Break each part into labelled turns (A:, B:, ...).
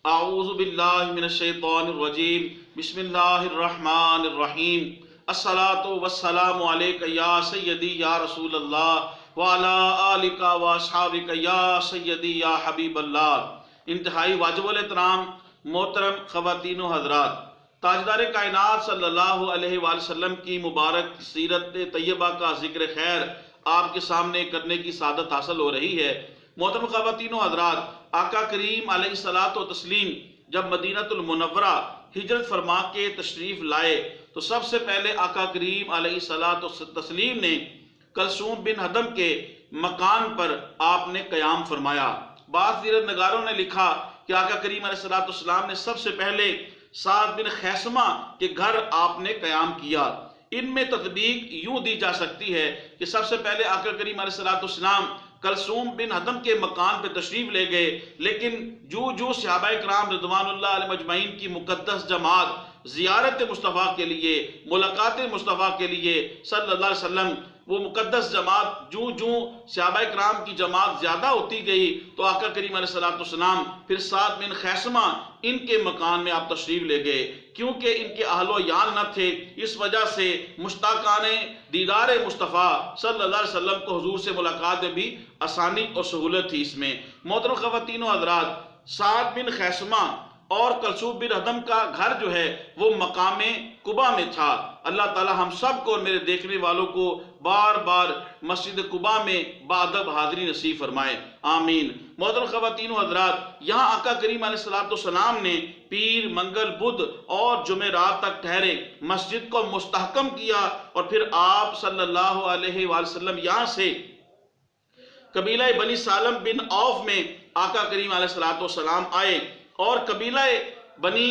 A: اعوذ باللہ من الشیطان الرجیم بسم اللہ الرحمن الرحیم الصلاۃ والسلام علیک یا سیدی یا رسول اللہ وعلی آلک و اصحابک یا سیدی یا حبیب اللہ۔ انتہائی واجب الاحترام محترم خواتین و حضرات، تاجدار کائنات صلی اللہ علیہ وآلہ وسلم کی مبارک سیرت طیبہ کا ذکر خیر آپ کے سامنے کرنے کی سعادت حاصل ہو رہی ہے۔ محترم خواتین و حضرات، آقا کریم علیہ الصلاۃ والتسلیم جب مدینہ المنورہ ہجرت فرما کے تشریف لائے تو سب سے پہلے آقا کریم علیہ الصلاۃ والتسلیم نے کلثوم بن ہدم کے مکان پر آپ نے قیام فرمایا۔ بعض سیرت نگاروں نے لکھا کہ آقا کریم علیہ الصلاۃ والسلام نے سب سے پہلے سعد بن خیثمہ کے گھر آپ نے قیام کیا۔ ان میں تطبیق یوں دی جا سکتی ہے کہ سب سے پہلے آقا کریم علیہ الصلاۃ والسلام کلثوم بن ہدم کے مکان پہ تشریف لے گئے، لیکن جو صحابہ کرام رضوان اللہ علیہ مجمعین کی مقدس جماعت زیارت مصطفیٰ کے لیے، ملاقات مصطفیٰ کے لیے صلی اللہ علیہ وسلم، وہ مقدس جماعت جو صحابہ کرام کی جماعت زیادہ ہوتی گئی تو آقا کریم علیہ الصلوۃ والسلام پھر سعد بن خیثمہ ان کے مکان میں آپ تشریف لے گئے۔ کیونکہ ان کے اہل و عیال نہ تھے، اس وجہ سے مشتاقان دیدار مصطفیٰ صلی اللہ علیہ وسلم کو حضور سے ملاقات میں بھی آسانی اور سہولت تھی اس میں۔ محترم خواتین و حضرات، سعد بن خیثمہ اور کلثوم بن ہدم کا گھر جو ہے وہ مقام قباء میں تھا۔ اللہ تعالی ہم سب کو اور میرے دیکھنے والوں کو بار بار مسجد قباء میں بادب حاضری نصیب فرمائے، آمین۔ محترم خواتین و حضرات، یہاں آقا کریم علیہ الصلوۃ والسلام نے پیر، منگل، بدھ اور جمعرات تک ٹھہرے، مسجد کو مستحکم کیا اور پھر آپ صلی اللہ علیہ وآلہ وسلم یہاں سے قبیلہ بنی سالم بن عوف میں آقا کریم علیہ الصلوۃ والسلام آئے، اور قبیلہ بنی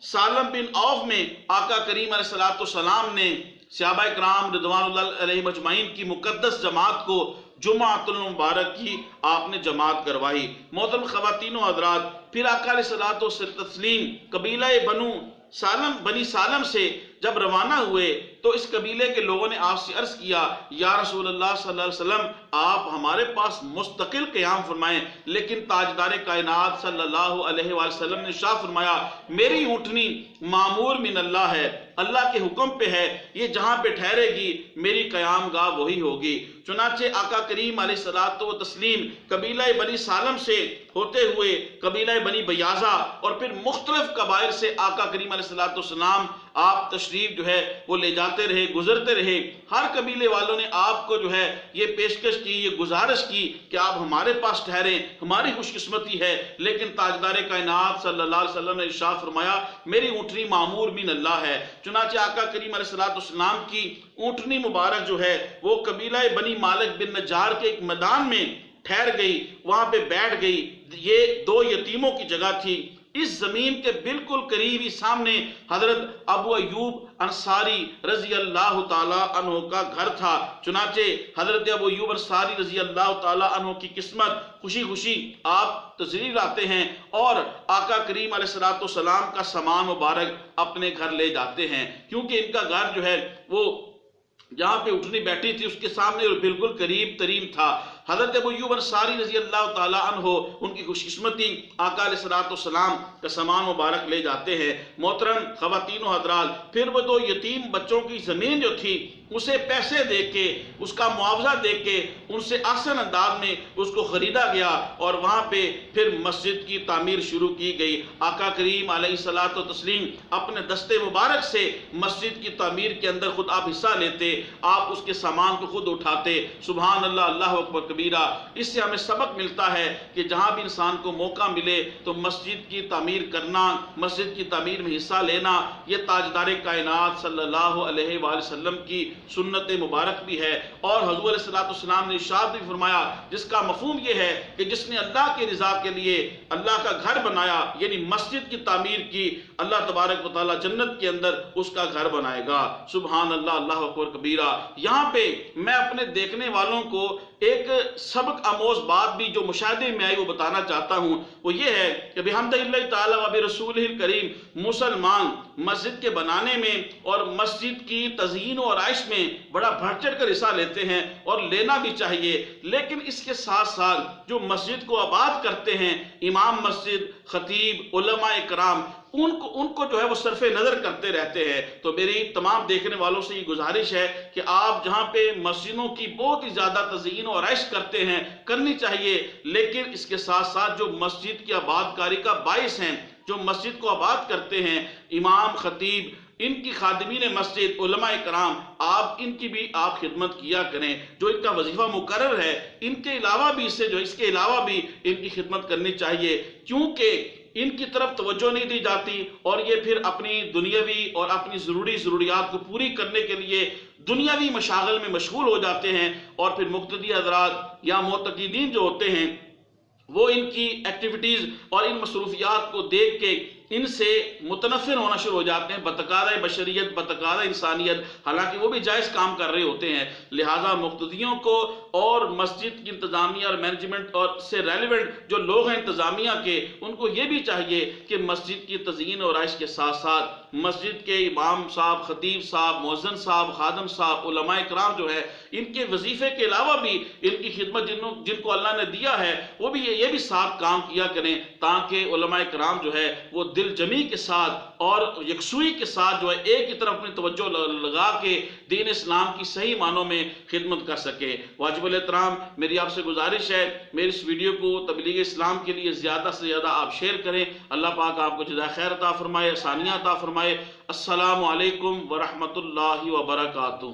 A: سالم بن عوف میں آقا کریم علیہ الصلوۃ والسلام نے صحابہ کرام رضوان اللہ علیہ مجمعین کی مقدس جماعت کو جمعۃ المبارک کی آپ نے جماعت کروائی۔ محترم خواتین و حضرات، پھر آقا علیہ الصلوۃ والتسلیم قبیلہ بنی سالم سے جب روانہ ہوئے تو اس قبیلے کے لوگوں نے آپ سے عرض کیا، یا رسول اللہ صلی اللہ علیہ وسلم، آپ ہمارے پاس مستقل قیام فرمائیں، لیکن تاجدار کائنات صلی اللہ علیہ وآلہ وسلم نے شاہ فرمایا، میری اونٹنی معمور من اللہ ہے، اللہ کے حکم پہ ہے، یہ جہاں پہ ٹھہرے گی میری قیام گاہ وہی ہوگی۔ چنانچہ آقا کریم علیہ الصلوۃ والتسلیم قبیلہ بنی سالم سے ہوتے ہوئے قبیلہ بنی بیاضہ اور پھر مختلف قبائل سے آقا کریم علیہ الصلوۃ والسلام آپ تشریف جو ہے وہ لے جاتے رہے، گزرتے رہے۔ ہر قبیلے والوں نے آپ کو جو ہے یہ پیشکش کی، یہ گزارش کی کہ آپ ہمارے پاس ٹھہریں، ہماری خوش قسمتی ہے، لیکن تاجدار کائنات صلی اللہ علیہ وسلم نے ارشاد فرمایا، میری اونٹنی معمور من اللہ ہے۔ چنانچہ آقا کریم علیہ الصلوۃ والسلام کی اونٹنی مبارک جو ہے وہ قبیلہ بنی مالک بن نجار کے ایک میدان میں ٹھہر گئی، وہاں پہ بیٹھ گئی۔ یہ دو یتیموں کی جگہ تھی۔ اس زمین کے بالکل قریب ہی سامنے حضرت ابو ایوب انصاری رضی اللہ تعالیٰ عنہ کا گھر تھا۔ چنانچہ حضرت ابو ایوب انصاری رضی اللہ تعالیٰ عنہ کی قسمت خوشی خوشی آپ تشریف لاتے ہیں اور آقا کریم علیہ الصلوۃ والسلام کا سامان مبارک اپنے گھر لے جاتے ہیں، کیونکہ ان کا گھر جو ہے وہ جہاں پہ اٹھنی بیٹھی تھی اس کے سامنے اور بالکل قریب ترین تھا۔ حضرت ابو ایوب انصاری رضی اللہ تعالیٰ عنہ ان کی خوش قسمتی آقا علیہ الصلوۃ والسلام کا سامان مبارک لے جاتے ہیں۔ محترم خواتین و حضرات، پھر وہ دو یتیم بچوں کی زمین جو تھی اسے پیسے دے کے، اس کا معاوضہ دے کے ان سے آسان انداز میں اس کو خریدا گیا اور وہاں پہ پھر مسجد کی تعمیر شروع کی گئی۔ آقا کریم علیہ الصلوۃ والتسلیم اپنے دستے مبارک سے مسجد کی تعمیر کے اندر خود آپ حصہ لیتے، آپ اس کے سامان کو خود اٹھاتے۔ سبحان اللہ، اللہ اکبر کبیرہ۔ اس سے ہمیں سبق ملتا ہے کہ جہاں بھی انسان کو موقع ملے تو مسجد کی تعمیر کرنا، مسجد کی تعمیر میں حصہ لینا، یہ تاجدار کائنات صلی اللہ علیہ وآلہ وسلم کی سنت مبارک بھی ہے۔ اور حضور علیہ الصلوۃ والسلام نے ارشاد بھی فرمایا، جس کا مفہوم یہ ہے کہ جس نے اللہ کی رضا کے لیے اللہ کا گھر بنایا، یعنی مسجد کی تعمیر کی، اللہ تبارک و تعالیٰ جنت کے اندر اس کا گھر بنائے گا۔ سبحان اللہ، اللہ اکبر کبیرہ۔ یہاں پہ میں اپنے دیکھنے والوں کو ایک سبق آموز بات بھی جو مشاہدے میں آئی وہ بتانا چاہتا ہوں، وہ یہ ہے کہ بحمد اللہ تعالیٰ و برسولہ الکریم مسلمان مسجد کے بنانے میں اور مسجد کی تزئین و آرائش میں بڑا بڑھ چڑھ کر حصہ لیتے ہیں اور لینا بھی چاہیے، لیکن اس کے ساتھ ساتھ جو مسجد کو آباد کرتے ہیں، امام مسجد، خطیب، علماء کرام، ان کو جو ہے وہ صرف نظر کرتے رہتے ہیں۔ تو میری تمام دیکھنے والوں سے یہ گزارش ہے کہ آپ جہاں پہ مسجدوں کی بہت ہی زیادہ تزئین و آرائش کرتے ہیں، کرنی چاہیے، لیکن اس کے ساتھ ساتھ جو مسجد کی آباد کاری کا باعث ہیں، جو مسجد کو آباد کرتے ہیں، امام، خطیب، ان کی خادمین مسجد، علماء کرام، آپ ان کی بھی آپ خدمت کیا کریں، جو ان کا وظیفہ مقرر ہے، ان کے علاوہ بھی اس کے علاوہ بھی ان کی خدمت کرنی چاہیے، کیونکہ ان کی طرف توجہ نہیں دی جاتی اور یہ پھر اپنی دنیاوی اور اپنی ضروریات کو پوری کرنے کے لیے دنیاوی مشاغل میں مشغول ہو جاتے ہیں، اور پھر مقتدی حضرات یا معتقدین جو ہوتے ہیں وہ ان کی ایکٹیویٹیز اور ان مصروفیات کو دیکھ کے ان سے متنفر ہونا شروع ہو جاتے ہیں، بتقاضۂ بشریت، بتقاضۂ انسانیت، حالانکہ وہ بھی جائز کام کر رہے ہوتے ہیں۔ لہٰذا مقتدیوں کو اور مسجد کی انتظامیہ اور مینجمنٹ اور سے ریلیونٹ جو لوگ ہیں انتظامیہ کے، ان کو یہ بھی چاہیے کہ مسجد کی تزئین اور آرائش کے ساتھ ساتھ مسجد کے امام صاحب، خطیب صاحب، مؤذن صاحب، خادم صاحب، علماء کرام جو ہے، ان کے وظیفے کے علاوہ بھی ان کی خدمت جن کو اللہ نے دیا ہے وہ بھی یہ بھی ساتھ کام کیا کریں، تاکہ علماء کرام جو ہے وہ دل جمی کے ساتھ اور یکسوئی کے ساتھ جو ہے ایک ہی طرف اپنی توجہ لگا کے دین اسلام کی صحیح معنوں میں خدمت کر سکے۔ واجب الاحترام میری آپ سے گزارش ہے، میری اس ویڈیو کو تبلیغ اسلام کے لیے زیادہ سے زیادہ آپ شیئر کریں۔ اللہ پاک آپ کو جزائے خیر عطا فرمائے، آسانیاں عطا فرمائے۔ السلام علیکم ورحمۃ اللہ وبرکاتہ۔